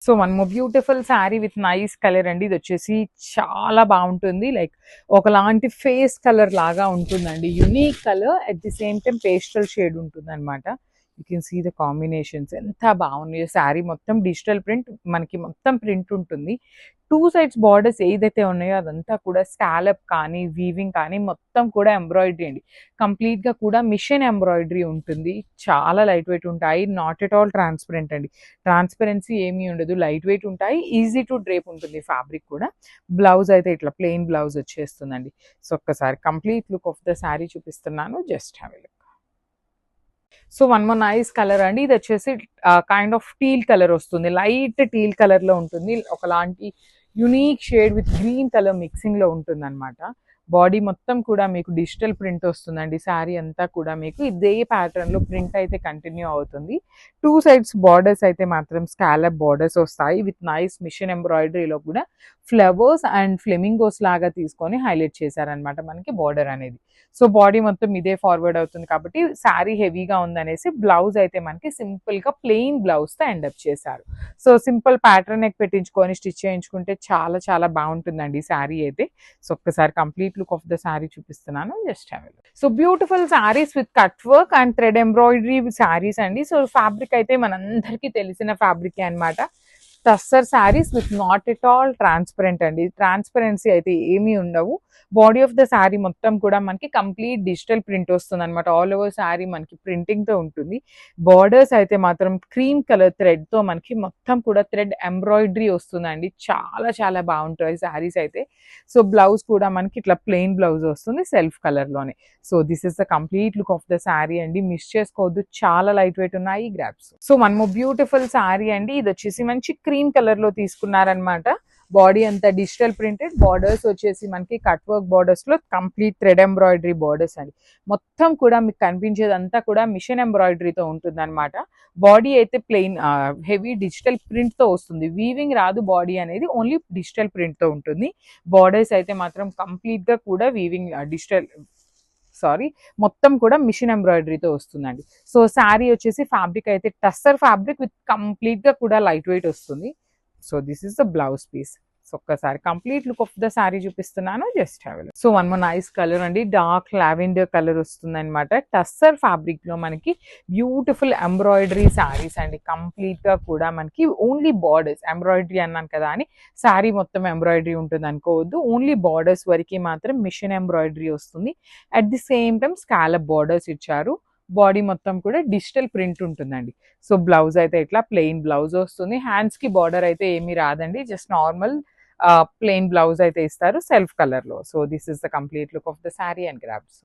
So one more beautiful sari with nice colour అండి. ఇది వచ్చేసి చాలా బాగుంటుంది, లైక్ ఒకలాంటి ఫేస్ కలర్ లాగా ఉంటుందండి. Unique colour, at the same time pastel shade ఉంటుంది అనమాట. You can see the combinations ఎంత బాగున్నాయో. శారీ మొత్తం డిజిటల్ ప్రింట్, మనకి మొత్తం ప్రింట్ ఉంటుంది. టూ సైడ్స్ బార్డర్స్ ఏదైతే ఉన్నాయో అదంతా కూడా స్కాలప్ కానీ వీవింగ్ కానీ మొత్తం కూడా ఎంబ్రాయిడరీ అండి. కంప్లీట్గా కూడా మిషన్ ఎంబ్రాయిడరీ ఉంటుంది. చాలా లైట్ వెయిట్ ఉంటాయి, నాట్ ఎట్ ఆల్ ట్రాన్స్పరెంట్ అండి. ట్రాన్స్పరెన్సీ ఏమీ ఉండదు, లైట్ వెయిట్ ఉంటాయి, ఈజీ టు డ్రేప్ ఉంటుంది ఫ్యాబ్రిక్ కూడా. బ్లౌజ్ అయితే ఇట్లా ప్లెయిన్ బ్లౌజ్ వచ్చేస్తుందండి. సో ఒక్కసారి complete look of the sari చూపిస్తున్నాను, just have a look. So one more nice colour అండి. ఇది వచ్చేసి కైండ్ ఆఫ్ టీల్ కలర్ వస్తుంది, లైట్ టీల్ కలర్ లో ఉంటుంది. ఒకలాంటి unique shade with green colour mixing లో ఉంటుంది అనమాట. బాడీ మొత్తం కూడా మీకు డిజిటల్ ప్రింట్ వస్తుందండి. శారీ అంతా కూడా మీకు ఇదే ప్యాటర్న్ లో ప్రింట్ అయితే కంటిన్యూ అవుతుంది. టూ సైడ్స్ బార్డర్స్ అయితే మాత్రం స్కాలప్ బార్డర్స్ వస్తాయి విత్ నైస్ మిషన్ ఎంబ్రాయిడరీలో కూడా ఫ్లవర్స్ అండ్ ఫ్లెమింగోస్ లాగా తీసుకొని హైలైట్ చేశారనమాట మనకి బార్డర్ అనేది. సో బాడీ మొత్తం ఇదే ఫార్వర్డ్ అవుతుంది కాబట్టి శారీ హెవీగా ఉందనేసి బ్లౌజ్ అయితే మనకి సింపుల్ గా ప్లెయిన్ బ్లౌజ్ తో ఎండప్ చేశారు. సో సింపుల్ ప్యాటర్న్ నెక్ పెట్టించుకొని స్టిచ్ చేయించుకుంటే చాలా చాలా బాగుంటుందండి శారీ అయితే. సో ఒక్కసారి complete look of the sari చూపిస్తున్నాను, just have a look. So beautiful saris with cut work and thread embroidery saris అండి. సో ఫ్యాబ్రిక్ అయితే మనందరికీ తెలిసిన ఫ్యాబ్రికే అనమాట. Tussar saris with not at all transparent అండి. ట్రాన్స్పరెన్సీ అయితే ఏమీ ఉండవు. బాడీ ఆఫ్ ద శారీ మొత్తం కూడా మనకి కంప్లీట్ డిజిటల్ ప్రింట్ వస్తుంది అనమాట. ఆల్ ఓవర్ శారీ మనకి ప్రింటింగ్ తో ఉంటుంది. బార్డర్స్ అయితే మాత్రం క్రీమ్ కలర్ థ్రెడ్ తో మనకి మొత్తం కూడా థ్రెడ్ ఎంబ్రాయిడరీ వస్తుందండి. చాలా చాలా బాగుంటాయి శారీస్ అయితే. సో బ్లౌజ్ కూడా మనకి ఇట్లా ప్లెయిన్ బ్లౌజ్ వస్తుంది సెల్ఫ్ కలర్ లోనే. So this is the complete look of the sari అండి. మిస్ చేసుకోవద్దు, చాలా లైట్ వెయిట్ ఉన్నాయి ఈ grasp. So one more beautiful sari అండి. ఇది వచ్చేసి మంచి క్రీమ్ కలర్ లో తీసుకున్నారనమాట. బాడీ అంతా డిజిటల్ ప్రింటెడ్, బార్డర్స్ వచ్చేసి మనకి కట్ వర్క్ బార్డర్స్ లో కంప్లీట్ థ్రెడ్ ఎంబ్రాయిడరీ బార్డర్స్ అండి. మొత్తం కూడా మీకు కనిపించేదంతా కూడా మిషన్ ఎంబ్రాయిడరీతో ఉంటుంది అనమాట. బాడీ అయితే ప్లెయిన్ హెవీ డిజిటల్ ప్రింట్ తో వస్తుంది. వీవింగ్ రాదు, బాడీ అనేది ఓన్లీ డిజిటల్ ప్రింట్ తో ఉంటుంది. బార్డర్స్ అయితే మాత్రం కంప్లీట్ గా కూడా వీవింగ్ మొత్తం కూడా మిషన్ ఎంబ్రాయిడరీతో వస్తుందండి. సో శారీ వచ్చేసి ఫ్యాబ్రిక్ అయితే టస్సర్ ఫ్యాబ్రిక్ విత్ కంప్లీట్ గా కూడా లైట్ వెయిట్ వస్తుంది. So this is the blouse piece. So ఒక్కసారి complete look of the sari చూపిస్తున్నాను, just have a look. So one more nice colour అండి, డార్క్ లావెండర్ కలర్ వస్తుంది అనమాట. టస్సర్ ఫ్యాబ్రిక్ లో మనకి బ్యూటిఫుల్ ఎంబ్రాయిడరీ శారీస్ అండి. కంప్లీట్ గా కూడా మనకి ఓన్లీ బార్డర్స్ ఎంబ్రాయిడరీ అన్నాను కదా అని శారీ మొత్తం ఎంబ్రాయిడరీ ఉంటుంది అనుకోవద్దు. ఓన్లీ బార్డర్స్ వరకు మాత్రం మిషన్ ఎంబ్రాయిడరీ వస్తుంది. At the same time scallop borders ఇచ్చారు. బాడీ మొత్తం కూడా డిజిటల్ ప్రింట్ ఉంటుందండి. సో బ్లౌజ్ అయితే ఇట్లా ప్లెయిన్ బ్లౌజ్ వస్తుంది. హ్యాండ్స్ కి బార్డర్ అయితే ఏమీ రాదండి, జస్ట్ నార్మల్ ప్లెయిన్ బ్లౌజ్ అయితే ఇస్తారు సెల్ఫ్ కలర్ లో. So this is the complete look of the sari and grabs.